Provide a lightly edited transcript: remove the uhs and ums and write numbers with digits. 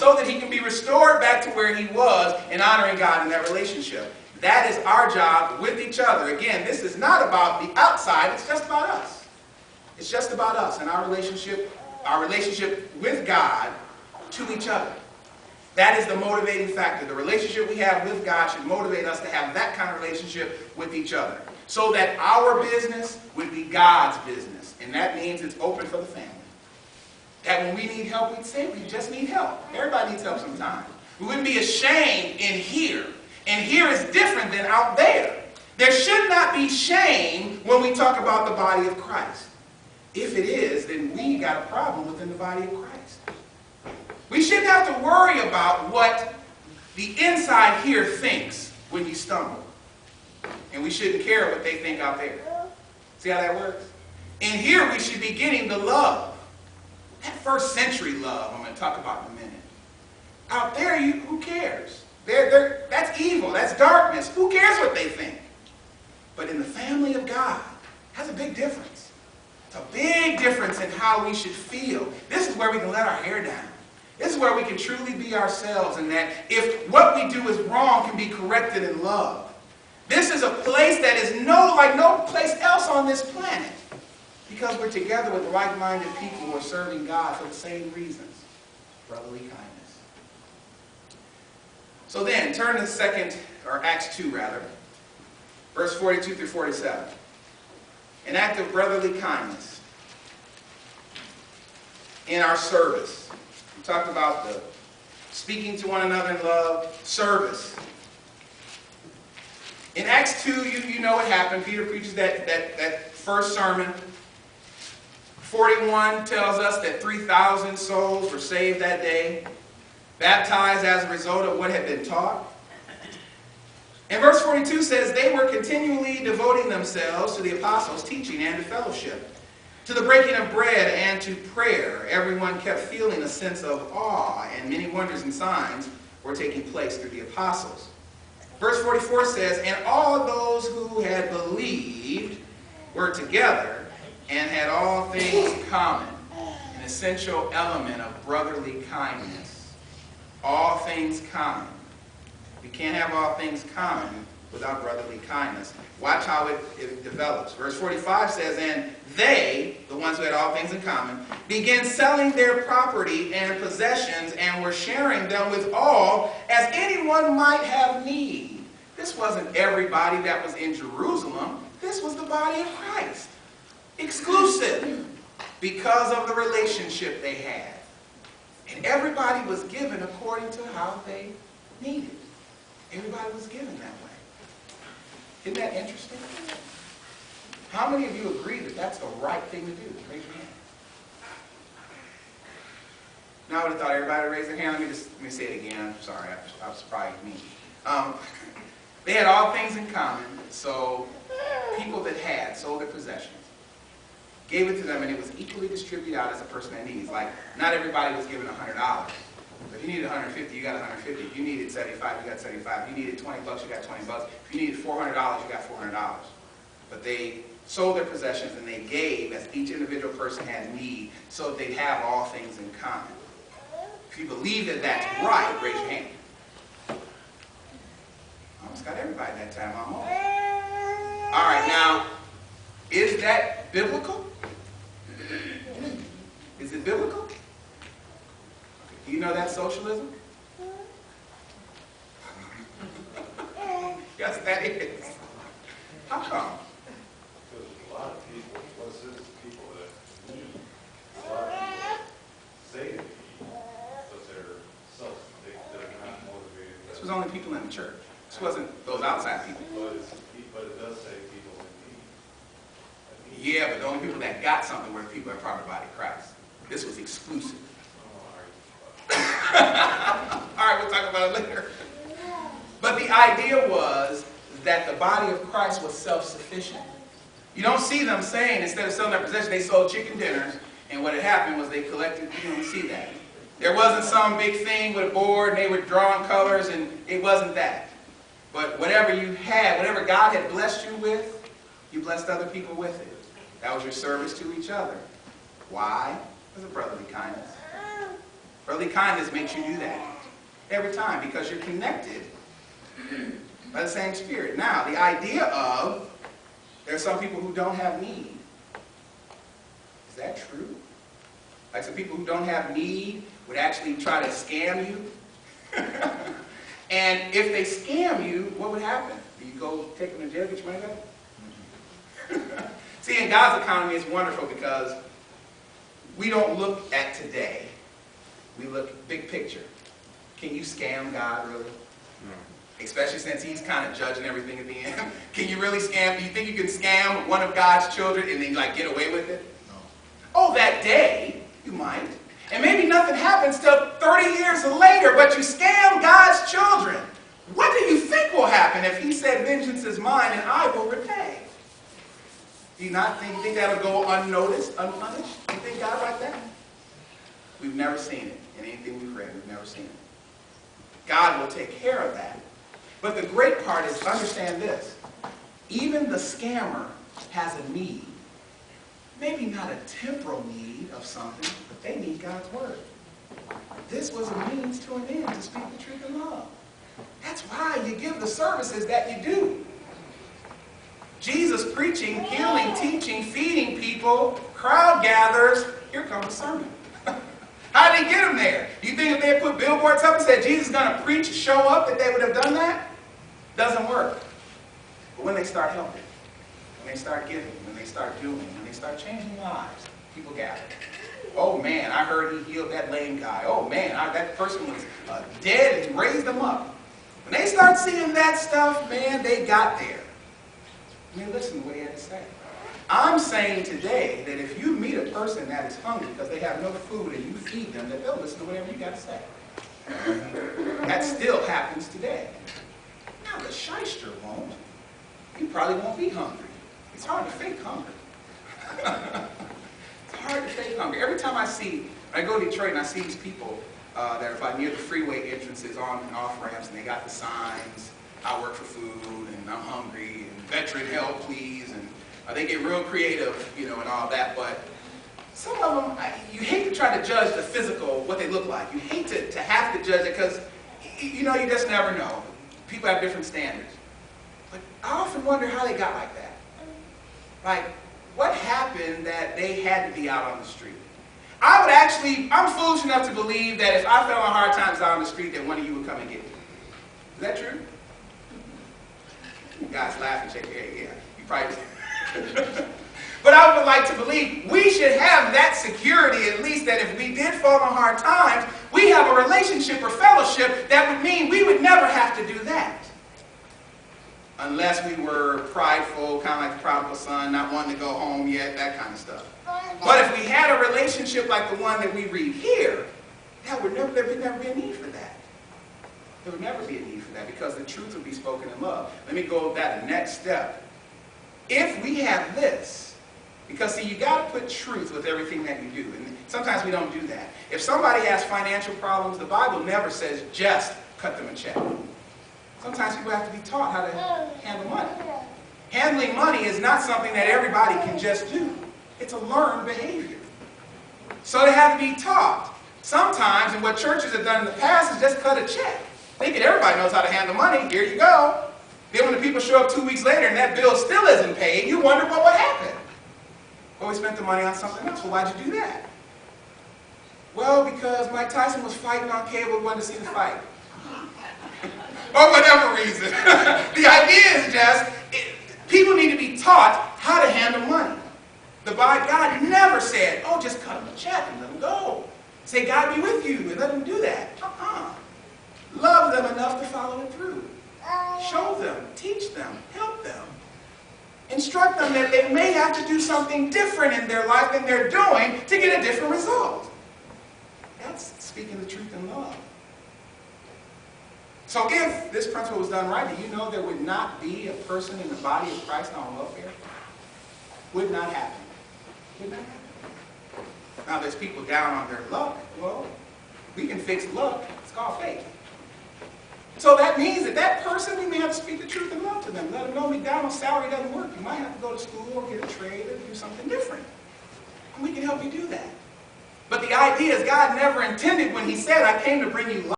so that he can be restored back to where he was and honoring God in that relationship. That is our job with each other. Again, this is not about the outside, it's just about us. It's just about us and our relationship with God to each other. That is the motivating factor. The relationship we have with God should motivate us to have that kind of relationship with each other, so that our business would be God's business. And that means it's open for the family. That when we need help, we'd say we just need help. Everybody needs help sometimes. We wouldn't be ashamed in here. And here is different than out there. There should not be shame when we talk about the body of Christ. If it is, then we got a problem within the body of Christ. We shouldn't have to worry about what the inside here thinks when you stumble. And we shouldn't care what they think out there. See how that works? In here we should be getting the love. That first century love I'm going to talk about in a minute. Out there, who cares? That's evil. That's darkness. Who cares what they think? But in the family of God, that's a big difference. It's a big difference in how we should feel. This is where we can let our hair down. This is where we can truly be ourselves, and that if what we do is wrong, can be corrected in love. This is a place that is like no place else on this planet, because we're together with like-minded people who are serving God for the same reasons. Brotherly kindness. So then, turn to Acts 2 rather, verse 42 through 47. An act of brotherly kindness in our service. We talked about the speaking to one another in love, service. In Acts 2, you know what happened. Peter preaches that first sermon. 41 tells us that 3,000 souls were saved that day, baptized as a result of what had been taught. And verse 42 says, they were continually devoting themselves to the apostles' teaching and to fellowship, to the breaking of bread and to prayer. Everyone kept feeling a sense of awe, and many wonders and signs were taking place through the apostles. Verse 44 says, and all those who had believed were together and had all things common, an essential element of brotherly kindness. All things common. We can't have all things common without brotherly kindness. Watch how it develops. Verse 45 says, and they, the ones who had all things in common, began selling their property and possessions and were sharing them with all as anyone might have need. This wasn't everybody that was in Jerusalem. This was the body of Christ. Exclusive because of the relationship they had. And everybody was given according to how they needed. Everybody was given that way. Isn't that interesting? How many of you agree that that's the right thing to do? Raise your hand. Now I would have thought everybody would raise their hand. Let me say it again. I'm sorry, I was surprised me. They had all things in common, so people that had sold their possessions, gave it to them, and it was equally distributed out as a person that needs. Like, not everybody was given $100. If you needed 150, you got 150. If you needed 75, you got 75. If you needed 20 bucks, you got 20 bucks. If you needed $400, you got $400. But they sold their possessions and they gave as each individual person had need, so that they'd have all things in common. If you believe that that's right, raise your hand. Almost got everybody that time, almost. All right, now, is that biblical? Is it biblical? Do you know that's socialism? Yes, that is. How come? Because a lot of people, what's this, people that need, a lot of people say they need, but they're not motivated. This was only people in the church. This wasn't those outside people. But it does say people in need. Yeah, but the only people that got something were the people that are part of the body of Christ. This was exclusive. All right, we'll talk about it later. But the idea was that the body of Christ was self-sufficient. You don't see them saying, instead of selling their possessions, they sold chicken dinners, and what had happened was they collected. You don't see that. There wasn't some big thing with a board, and they were drawing colors, and it wasn't that. But whatever you had, whatever God had blessed you with, you blessed other people with it. That was your service to each other. Why? Because of brotherly kindness. Brotherly kindness makes you do that every time because you're connected by the same spirit. Now, the idea of there are some people who don't have need. Is that true? Like some people who don't have need would actually try to scam you? And if they scam you, what would happen? Do you go take them to jail, get your money back? See, in God's economy, it's wonderful because we don't look at today. We look big picture. Can you scam God, really? No. Especially since he's kind of judging everything at the end. Can you really scam? Do you think you can scam one of God's children and then like get away with it? No. Oh, that day, you might. And maybe nothing happens till 30 years later, but you scam God's children. What do you think will happen if he said, vengeance is mine and I will repay? Do you not think that'll go unnoticed, unpunished? Do you think God like that? We've never seen it. In anything we've read, we've never seen it. God will take care of that. But the great part is, understand this. Even the scammer has a need. Maybe not a temporal need of something, but they need God's word. This was a means to an end to speak the truth in love. That's why you give the services that you do. Jesus preaching, healing, teaching, feeding people, crowd gathers. Here comes the sermon. How did he get them there? Do you think if they had put billboards up and said Jesus is going to preach, show up, that they would have done that? Doesn't work. But when they start helping, when they start giving, when they start doing, when they start changing lives, people gather. Oh man, I heard he healed that lame guy. Oh man, that person was dead and he raised them up. When they start seeing that stuff, man, they got there. I mean, listen to what he had to say. I'm saying today that if you meet a person that is hungry because they have no food and you feed them, that they'll listen to whatever you got to say. That still happens today. Now the shyster won't. You probably won't be hungry. It's hard to fake hunger. It's hard to fake hunger. Every time when I go to Detroit and I see these people that are like near the freeway entrances on and off ramps and they got the signs, I work for food and I'm hungry and veteran help please, and they get real creative, and all that, but some of them, you hate to try to judge the physical, what they look like. You hate to have to judge it because, you just never know. People have different standards. But I often wonder how they got like that. Like, what happened that they had to be out on the street? I'm foolish enough to believe that if I fell on hard times out on the street, that one of you would come and get me. Is that true? You guys laugh and shake your head. Yeah, you probably do. But I would like to believe we should have that security, at least, that if we did fall on hard times, we have a relationship or fellowship that would mean we would never have to do that. Unless we were prideful, kind of like the prodigal son, not wanting to go home yet, that kind of stuff. But if we had a relationship like the one that we read here, there would never be a need for that. There would never be a need for that because the truth would be spoken in love. Let me go that next step. If we have this, because see, you got to put truth with everything that you do, and sometimes we don't do that. If somebody has financial problems, the Bible never says just cut them a check. Sometimes people have to be taught how to handle money. Handling money is not something that everybody can just do. It's a learned behavior. So they have to be taught. Sometimes, and what churches have done in the past is just cut a check. Thinking everybody knows how to handle money. Here you go. Then when the people show up 2 weeks later and that bill still isn't paid, you wonder what happened. Well, we spent the money on something else. Well, why'd you do that? Well, because Mike Tyson was fighting on cable, wanted to see the fight. Or whatever reason. The idea is just, people need to be taught how to handle money. God never said, oh, just cut them a check and let them go. Say, God be with you and let them do that. Love them enough to follow it through. Show them, teach them, help them. Instruct them that they may have to do something different in their life than they're doing to get a different result. That's speaking the truth in love. So if this principle was done right, do you know there would not be a person in the body of Christ on welfare? Would not happen. Would not happen. Now there's people down on their luck. Well, we can fix luck. It's called faith. So that means that that person, we may have to speak the truth in love to them. Let them know McDonald's salary doesn't work. You might have to go to school or get a trade or do something different. And we can help you do that. But the idea is God never intended when he said, I came to bring you life.